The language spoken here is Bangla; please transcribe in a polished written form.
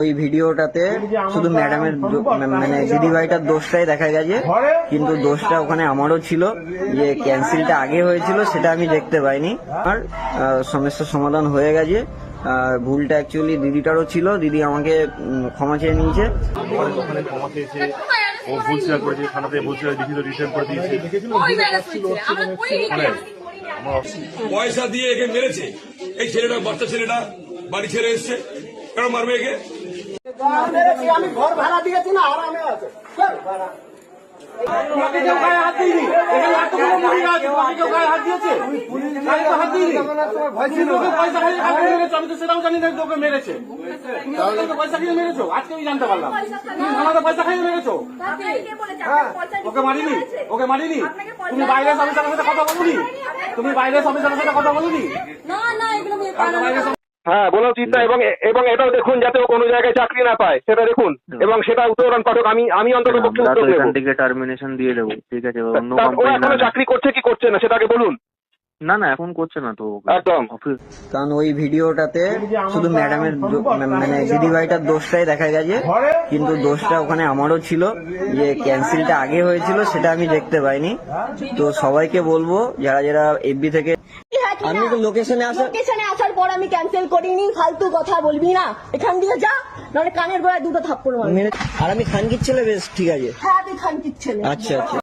ওই ভিডিওটাতে শুধু ম্যাডামের মানে দিদিভাইটার দোষটাই দেখা গেছে, কিন্তু দোষটা ওখানে আমারও ছিল। যে ক্যান্সেলটা আগে হয়েছিল সেটা আমি দেখতে পাইনি। আর সমস্যার সমাধান হয়ে গেছে। ভুলটা অ্যাকচুয়ালি দিদিটারও ছিল, দিদি আমাকে ক্ষমা চেয়ে নিয়েছে। ক্ষমা চেয়েছে, ও ভুল স্বীকার করেছে, থানাতে ভুল স্বীকার লিখিত রিটার্ন করে দিয়েছে। পয়সা দিয়ে একে মেরেছে। এই ছেলেটা, বাচ্চা ছেলেটা বাড়ি ছেড়ে এসছে, কেন মারবে একে? আমি ঘর ভাড়া দিয়েছি না, আরামে আছে। আমি তো সেটাও জানি না তোকে মেরেছে। পয়সা খেয়ে মেরেছো, আজকেই জানতে পারলাম। তুমি থানাতে পয়সা খেয়ে মেরেছো। ওকে মারিনি, ওকে মারিনি। তুমি বাইরের অফিসারের সাথে কথা বলুনি, তুমি বাইরের অফিসারের সাথে কথা বলুনি। হ্যাঁ, বলা উচিত না। এবং এটাও দেখুন যাতে ও কোনো জায়গায় চাকরি না পায়, সেটা দেখুন। এবং সেটা উত্তরণ পাঠক আমি অন্তত পক্ষে উত্তর দেবো। এখান থেকে টার্মিনেশন দিয়ে দেবো, ঠিক আছে? অন্য ও কোম্পানি এখনো চাকরি করছে কি করছে না সেটাকে বলুন। না না, এখন করছে না তো একদম। কারণ ওই ভিডিওটাতে শুধু ম্যাডামের মানে দিদিভাইটার দোষটাই দেখা গেছে, কিন্তু দোষটা ওখানে আমারও ছিল। যে ক্যান্সেলটা আগে হয়েছিল সেটা আমি দেখতে পাইনি। তো সবাইকে বলবো যারা যারা এফবি থেকে, আমি তো লোকেশনে আসার পর আমি ক্যান্সেল করিনি। ফালতু কথা বলবি না, এখান দিয়ে যা, নাহলে কানের গোড়ায় দুটো থাপ্পড় মারবো। আর আমি খানকির ছেলে, বেশ ঠিক আছে। হ্যাঁ, তুই খানকির ছেলে। আচ্ছা আচ্ছা।